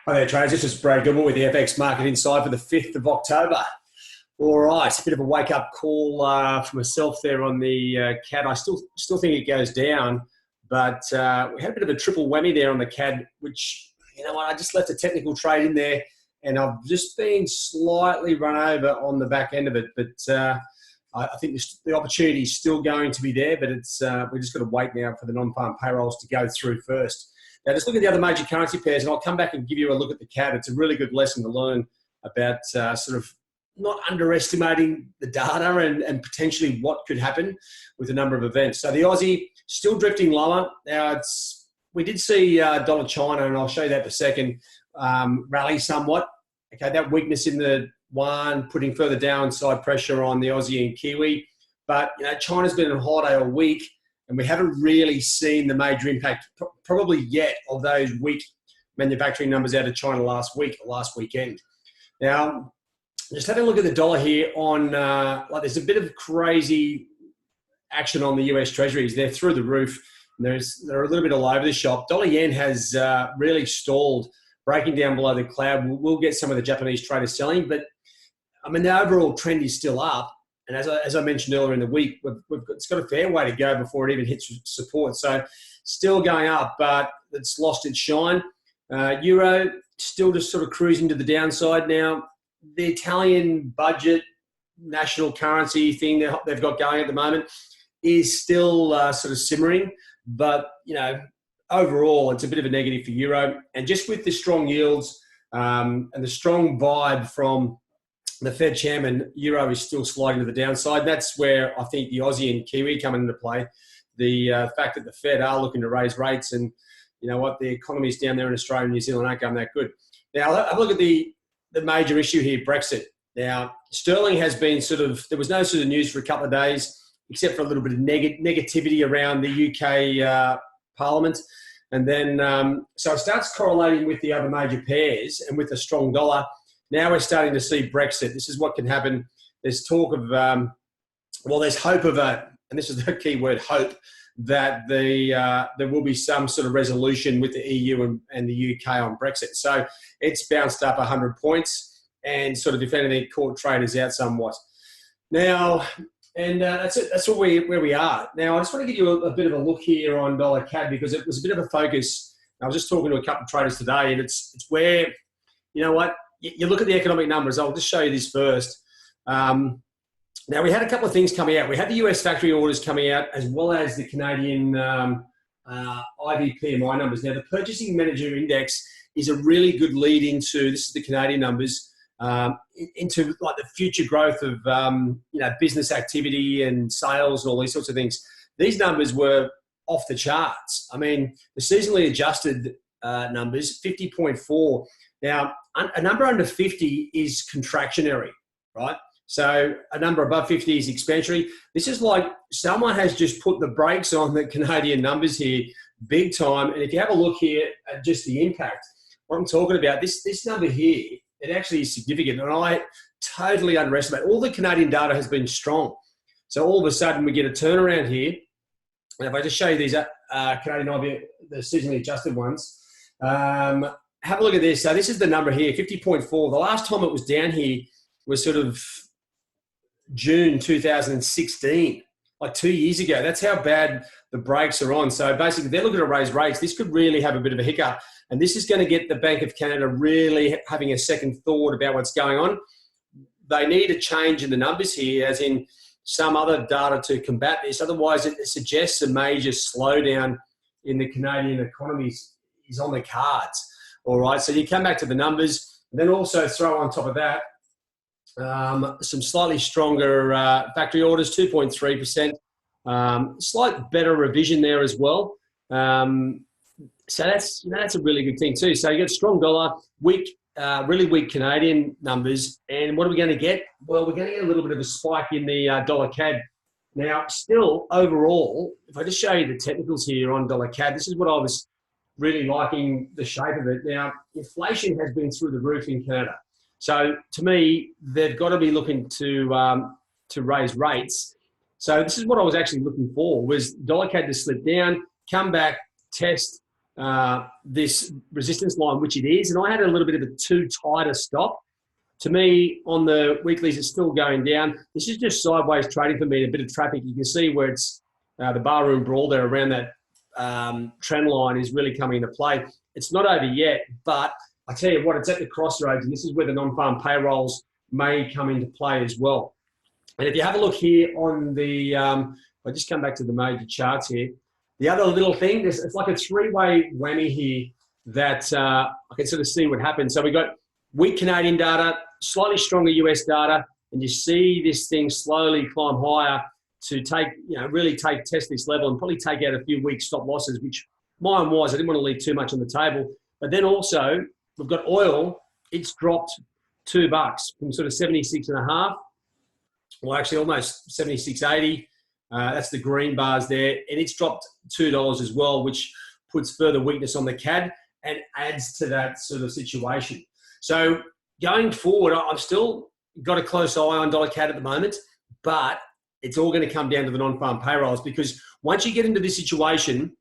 Hi there, traders. This is Brad Goodman with the FX Market Insight for the 5th of October. All right, a bit of a wake-up call for myself there on the CAD. I still think it goes down, but we had a bit of a triple whammy there on the CAD, which, you know what, I just left a technical trade in there, and I've just been slightly run over on the back end of it. But I think the opportunity is still going to be there, but we just got to wait now for the non-farm payrolls to go through first. Now, just look at the other major currency pairs, and I'll come back and give you a look at the CAD. It's a really good lesson to learn about sort of not underestimating the data and potentially what could happen with a number of events. So the Aussie still drifting lower. Now, we did see dollar China, and I'll show you that in a second, rally somewhat. Okay, that weakness in the yuan putting further downside pressure on the Aussie and Kiwi. But, you know, China's been on holiday all week, and we haven't really seen the major impact probably yet of those weak manufacturing numbers out of China last weekend. Now, just having a look at the dollar here on, there's a bit of crazy action on the US Treasuries. They're through the roof. And they're a little bit all over the shop. Dollar yen has really stalled, breaking down below the cloud. We'll get some of the Japanese traders selling, but I mean, the overall trend is still up. And as I mentioned earlier in the week, it's got a fair way to go before it even hits support. So still going up, but it's lost its shine. Euro still just sort of cruising to the downside now. The Italian budget national currency thing they've got going at the moment is still sort of simmering. But, you know, overall, it's a bit of a negative for Euro. And just with the strong yields and the strong vibe from the Fed chairman, Euro is still sliding to the downside. That's where I think the Aussie and Kiwi come into play. The fact that the Fed are looking to raise rates, and you know what, the economies down there in Australia and New Zealand aren't going that good. Now, have a look at the major issue here, Brexit. Now, sterling has been there was no sort of news for a couple of days, except for a little bit of negativity around the UK Parliament. And then, so it starts correlating with the other major pairs and with a strong dollar. Now we're starting to see Brexit. This is what can happen. There's talk of, there's hope of and this is the key word, hope, that there will be some sort of resolution with the EU and the UK on Brexit. So it's bounced up 100 points and sort of, if anything, caught traders out somewhat. Now, and that's it. That's where we are. Now, I just want to give you a bit of a look here on dollar CAD because it was a bit of a focus. I was just talking to a couple of traders today, and it's where, you know what, you look at the economic numbers. I'll just show you this first. Now, we had a couple of things coming out. We had the US factory orders coming out, as well as the Canadian IV PMI numbers. Now, the Purchasing Manager Index is a really good lead into, this is the Canadian numbers, into like the future growth of business activity and sales and all these sorts of things. These numbers were off the charts. I mean, the seasonally adjusted numbers, 50.4. Now, a number under 50 is contractionary, right? So a number above 50 is expansionary. This is like someone has just put the brakes on the Canadian numbers here big time. And if you have a look here at just the impact, what I'm talking about, this number here, it actually is significant. And I totally underestimate. All the Canadian data has been strong. So all of a sudden we get a turnaround here. And if I just show you these Canadian IV, the seasonally adjusted ones, have a look at this. So this is the number here, 50.4. The last time it was down here was sort of June 2016, like 2 years ago. That's how bad the brakes are on. So basically, they're looking to raise rates. This could really have a bit of a hiccup. And this is going to get the Bank of Canada really having a second thought about what's going on. They need a change in the numbers here, as in some other data to combat this. Otherwise, it suggests a major slowdown in the Canadian economy is on the cards. All right, so you come back to the numbers, and then also throw on top of that some slightly stronger factory orders, 2.3%. Slight better revision there as well. So that's a really good thing too. So you got strong dollar, weak, really weak Canadian numbers, and what are we going to get? Well, we're going to get a little bit of a spike in the dollar CAD. Now, still overall, if I just show you the technicals here on dollar CAD, this is what I was really liking the shape of it. Now, inflation has been through the roof in Canada. So to me, they've got to be looking to raise rates. So this is what I was actually looking for, was dollar CAD to slip down, come back, test this resistance line, which it is, and I had a little bit of a too tight a stop. To me, on the weeklies, it's still going down. This is just sideways trading for me, a bit of traffic. You can see where it's the barroom brawl there around that trend line is really coming into play. It's not over yet, but I tell you what, it's at the crossroads, and this is where the non-farm payrolls may come into play as well. And if you have a look here on the, I just come back to the major charts here. The other little thing, it's like a three-way whammy here that I can sort of see what happens. So we've got weak Canadian data, slightly stronger US data, and you see this thing slowly climb higher to take, really test this level and probably take out a few weak stop losses, which mine was. I didn't want to leave too much on the table. But then also, we've got oil. It's dropped $2 from sort of 76.5. Well, actually almost 76.80. That's the green bars there. And it's dropped $2 as well, which puts further weakness on the CAD and adds to that sort of situation. So going forward, I've still got a close eye on dollar CAD at the moment, but it's all going to come down to the non-farm payrolls, because once you get into this situation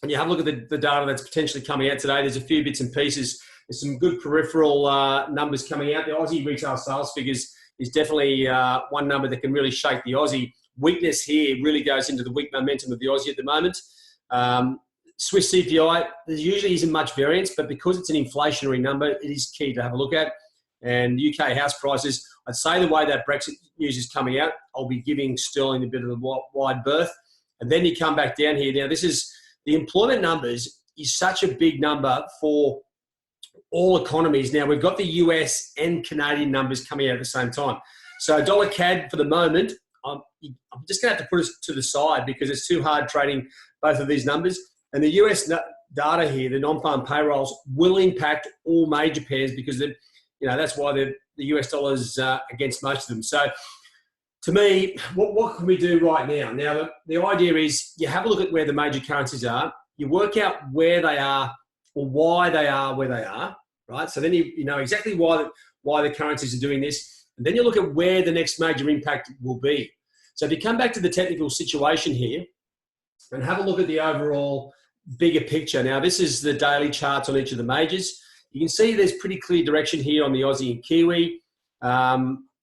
and you have a look at the data that's potentially coming out today, there's a few bits and pieces. There's some good peripheral numbers coming out. The Aussie retail sales figures is definitely one number that can really shake the Aussie. Weakness here really goes into the weak momentum of the Aussie at the moment. Swiss CPI, there usually isn't much variance, but because it's an inflationary number, it is key to have a look at. And UK house prices, I'd say the way that Brexit news is coming out, I'll be giving sterling a bit of a wide berth. And then you come back down here. Now, this is the employment numbers is such a big number for all economies. Now, we've got the US and Canadian numbers coming out at the same time. So dollar CAD for the moment, I'm just going to have to put it to the side because it's too hard trading both of these numbers. And the US data here, the non-farm payrolls, will impact all major pairs because that's why the US dollar's against most of them. So to me, what can we do right now? Now, the idea is you have a look at where the major currencies are, you work out where they are or why they are where they are, right? So then you know exactly why the currencies are doing this. And then you look at where the next major impact will be. So if you come back to the technical situation here and have a look at the overall bigger picture. Now, this is the daily charts on each of the majors. You can see there's pretty clear direction here on the Aussie and Kiwi.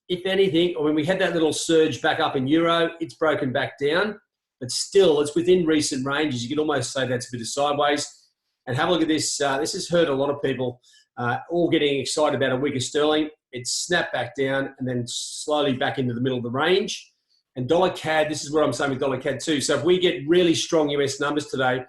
If anything, when we had that little surge back up in Euro, it's broken back down, but still it's within recent ranges. You could almost say that's a bit of sideways. And have a look at this. This has hurt a lot of people, all getting excited about a weaker sterling. It's snapped back down and then slowly back into the middle of the range. And dollar CAD, this is what I'm saying with dollar CAD too. So if we get really strong US numbers today,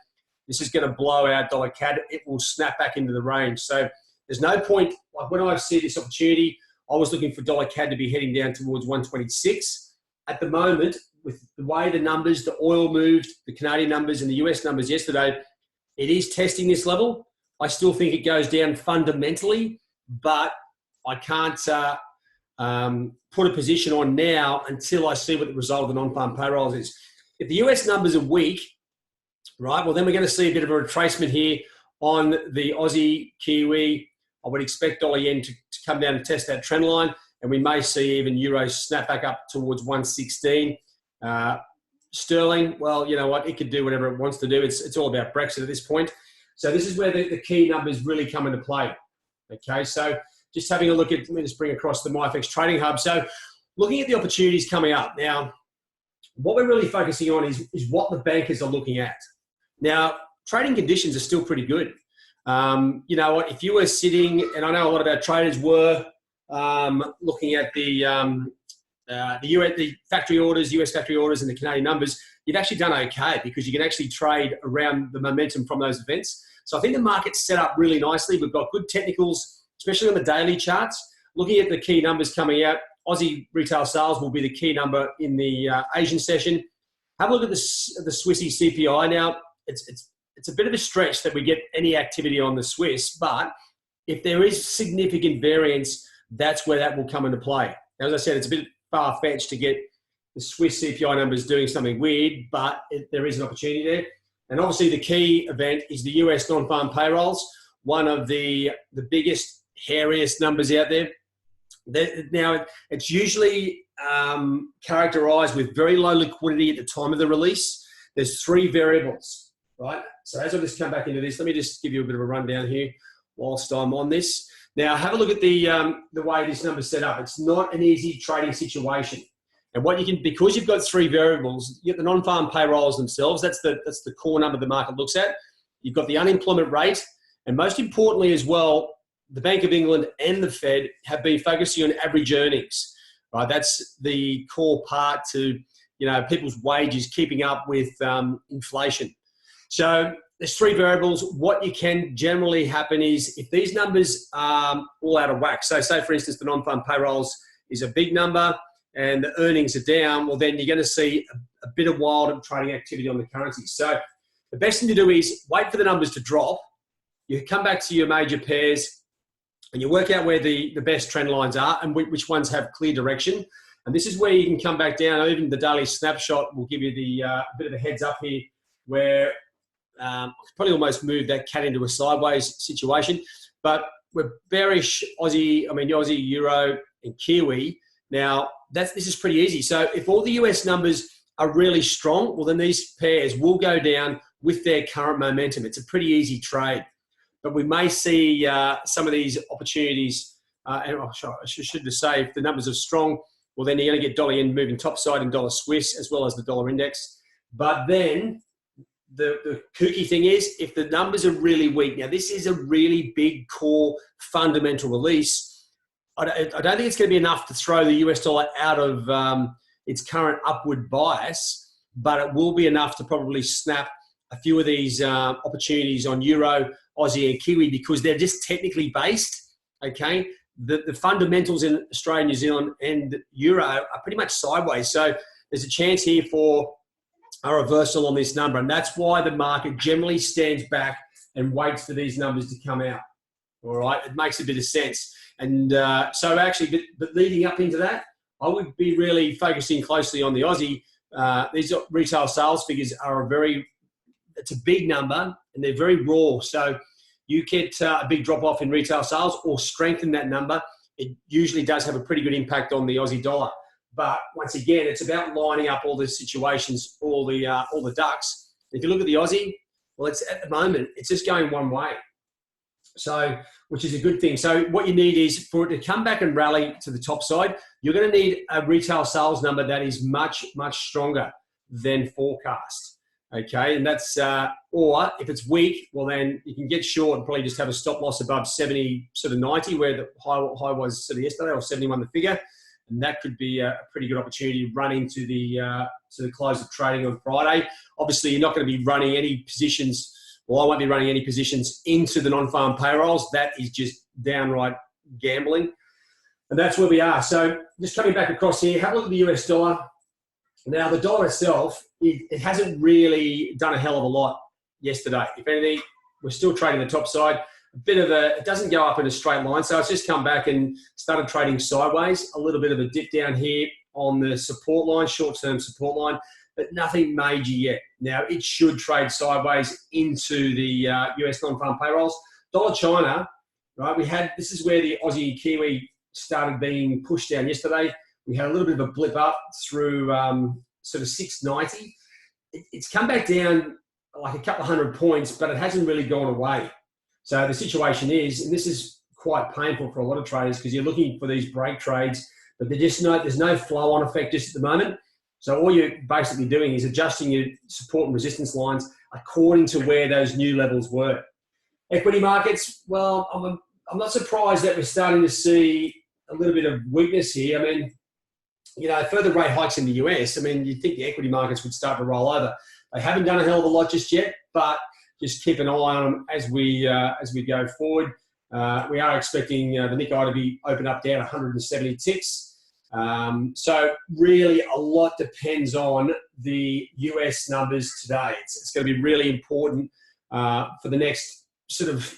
this is going to blow out dollar CAD. It will snap back into the range. So there's no point, like when I see this opportunity, I was looking for dollar CAD to be heading down towards 126. At the moment, with the way the numbers, the oil moved, the Canadian numbers and the US numbers yesterday, it is testing this level. I still think it goes down fundamentally, but I can't put a position on now until I see what the result of the non-farm payrolls is. If the US numbers are weak, right, well, then we're going to see a bit of a retracement here on the Aussie, Kiwi. I would expect dollar yen to come down and test that trend line, and we may see even Euro snap back up towards 116. Sterling, well, you know what? It could do whatever it wants to do. It's all about Brexit at this point. So this is where the key numbers really come into play. Okay, so just having a look at, let me just bring across the MyFX Trading Hub. So looking at the opportunities coming up. Now, what we're really focusing on is what the bankers are looking at. Now, trading conditions are still pretty good. You know what? If you were sitting, and I know a lot of our traders were looking at the factory orders, US factory orders, and the Canadian numbers, you've actually done okay because you can actually trade around the momentum from those events. So I think the market's set up really nicely. We've got good technicals, especially on the daily charts. Looking at the key numbers coming out, Aussie retail sales will be the key number in the Asian session. Have a look at the Swissy CPI now. It's a bit of a stretch that we get any activity on the Swiss, but if there is significant variance, that's where that will come into play. Now, as I said, it's a bit far-fetched to get the Swiss CPI numbers doing something weird, but there is an opportunity there. And obviously the key event is the US non-farm payrolls, one of the biggest, hairiest numbers out there. Now, it's usually characterized with very low liquidity at the time of the release. There's three variables, right? So as I just come back into this, let me just give you a bit of a rundown here whilst I'm on this. Now, have a look at the way this number's set up. It's not an easy trading situation. And what you can, because you've got three variables, you get the non-farm payrolls themselves. That's the core number the market looks at. You've got the unemployment rate. And most importantly as well, the Bank of England and the Fed have been focusing on average earnings, right? That's the core part to, people's wages keeping up with inflation. So there's three variables. What you can generally happen is if these numbers are all out of whack, so say for instance, the non-farm payrolls is a big number and the earnings are down, well then you're going to see a bit of wild trading activity on the currency. So the best thing to do is wait for the numbers to drop. You come back to your major pairs and you work out where the best trend lines are and which ones have clear direction. And this is where you can come back down. Even the daily snapshot will give you a bit of a heads up here where probably almost move that cat into a sideways situation. But we're bearish Aussie, Euro and Kiwi. Now, this is pretty easy. So if all the US numbers are really strong, well, then these pairs will go down with their current momentum. It's a pretty easy trade. But we may see some of these opportunities, and I should just say, if the numbers are strong, well, then you're going to get dollar yen moving topside and dollar Swiss, as well as the dollar index. But then the kooky thing is, if the numbers are really weak, now this is a really big core fundamental release. I don't think it's going to be enough to throw the US dollar out of its current upward bias, but it will be enough to probably snap a few of these opportunities on Euro, Aussie and Kiwi because they're just technically based, okay? The fundamentals in Australia, New Zealand and Euro are pretty much sideways. So there's a chance here for a reversal on this number. And that's why the market generally stands back and waits for these numbers to come out. All right, it makes a bit of sense. And so actually, but leading up into that, I would be really focusing closely on the Aussie. These retail sales figures are it's a big number and they're very raw. So you get a big drop off in retail sales or strengthen that number, it usually does have a pretty good impact on the Aussie dollar. But once again, it's about lining up all the situations, all the ducks. If you look at the Aussie, well, it's at the moment, it's just going one way. So, which is a good thing. So what you need is for it to come back and rally to the top side, you're going to need a retail sales number that is much, much stronger than forecast. Okay, and that's, or if it's weak, well then you can get short and probably just have a stop loss above 70, sort of 90, where the high was sort of yesterday, or 71 the figure. And that could be a pretty good opportunity to run into the close of trading on Friday. Obviously, you're not going to be running any positions, well, I won't be running any positions into the non-farm payrolls. That is just downright gambling. And that's where we are. So just coming back across here, have a look at the US dollar. Now, the dollar itself, it hasn't really done a hell of a lot yesterday. If anything, we're still trading the top side. It doesn't go up in a straight line. So it's just come back and started trading sideways. A little bit of a dip down here on the support line, short-term support line, but nothing major yet. Now, it should trade sideways into the US non-farm payrolls. Dollar China, right? This is where the Aussie Kiwi started being pushed down yesterday. We had a little bit of a blip up through sort of 690. It's come back down like a couple of 100 points, but it hasn't really gone away. So the situation is, and this is quite painful for a lot of traders because you're looking for these break trades, but there's no flow-on effect just at the moment. So all you're basically doing is adjusting your support and resistance lines according to where those new levels were. Equity markets, well, I'm not surprised that we're starting to see a little bit of weakness here. I mean, further rate hikes in the US, you'd think the equity markets would start to roll over. They haven't done a hell of a lot just yet, but just keep an eye on them as we go forward. We are expecting the Nikkei to be open up down 170 ticks. So really a lot depends on the US numbers today. It's going to be really important for the next sort of,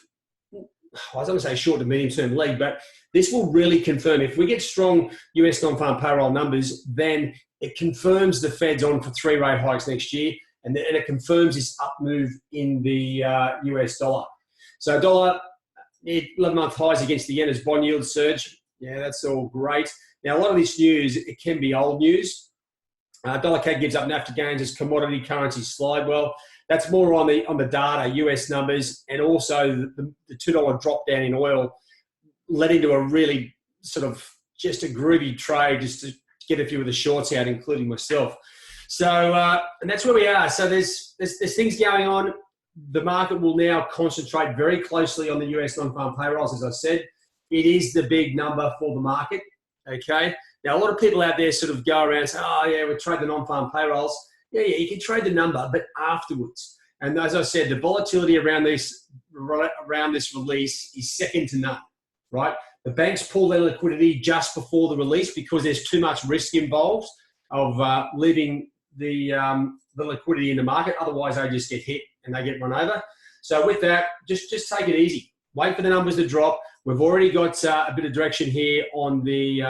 I was going to say short to medium term leg, but this will really confirm. If we get strong US non-farm payroll numbers, then it confirms the Fed's on for 3 rate hikes next year, and it confirms this up move in the US dollar. So dollar, 11-month highs against the yen as bond yields surge. Yeah, that's all great. Now, a lot of this news, it can be old news. Dollar CAD gives up NAFTA gains as commodity currencies slide. Well, That's more on the data, US numbers, and also the $2 drop down in oil led into a really sort of just a groovy trade just to get a few of the shorts out, including myself. So, and that's where we are. So there's things going on. The market will now concentrate very closely on the US non-farm payrolls, as I said. It is the big number for the market, okay? Now, a lot of people out there sort of go around and say, oh, yeah, we'll trade the non-farm payrolls. Yeah, you can trade the number, but afterwards. And as I said, the volatility around this release is second to none, right? The banks pull their liquidity just before the release because there's too much risk involved of leaving the liquidity in the market. Otherwise, they just get hit and they get run over. So with that, just take it easy. Wait for the numbers to drop. We've already got a bit of direction here on the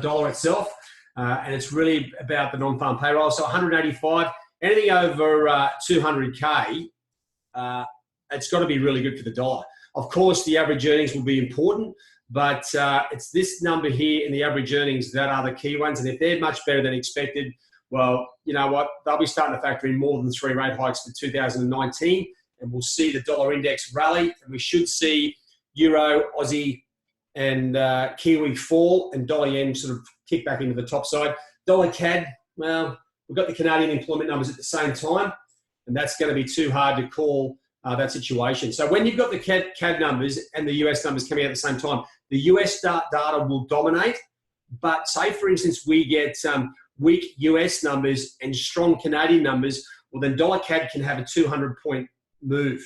dollar itself, and it's really about the non-farm payroll. So 185, anything over 200K, it's got to be really good for the dollar. Of course, the average earnings will be important, but it's this number here in the average earnings that are the key ones. And if they're much better than expected, well, you know what? They'll be starting to factor in more than 3 rate hikes for 2019, and we'll see the dollar index rally, and we should see Euro, Aussie, and Kiwi fall, and dollar yen sort of kick back into the top side. Dollar CAD, well, we've got the Canadian employment numbers at the same time, and that's going to be too hard to call that situation. So when you've got the CAD numbers and the US numbers coming out at the same time, the US data will dominate. But say, for instance, we get weak US numbers and strong Canadian numbers, well, then dollar CAD can have a 200-point move,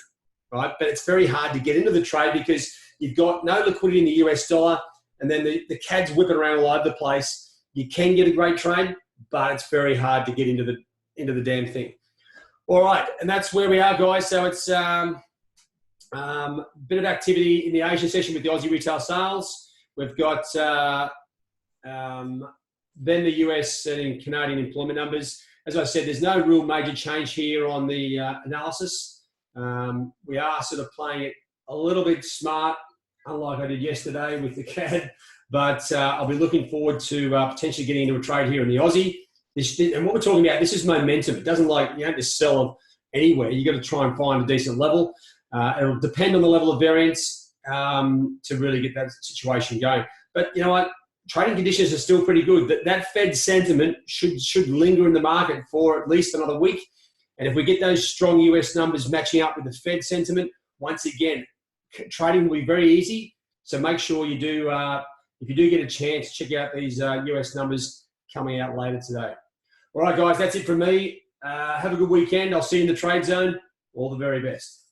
right? But it's very hard to get into the trade because you've got no liquidity in the US dollar, and then the CAD's whipping around all over the place. You can get a great trade, but it's very hard to get into the damn thing. All right, and that's where we are, guys. So it's a bit of activity in the Asian session with the Aussie retail sales. We've got then the US and Canadian employment numbers. As I said, there's no real major change here on the analysis. We are sort of playing it a little bit smart, unlike I did yesterday with the CAD. But I'll be looking forward to potentially getting into a trade here in the Aussie. And what we're talking about, this is momentum. It doesn't just sell anywhere. You've got to try and find a decent level. It'll depend on the level of variance to really get that situation going. But you know what? Trading conditions are still pretty good. That Fed sentiment should linger in the market for at least another week. And if we get those strong US numbers matching up with the Fed sentiment, once again, trading will be very easy. So make sure you do, if you do get a chance, check out these US numbers coming out later today. All right, guys, that's it from me. Have a good weekend. I'll see you in the trade zone. All the very best.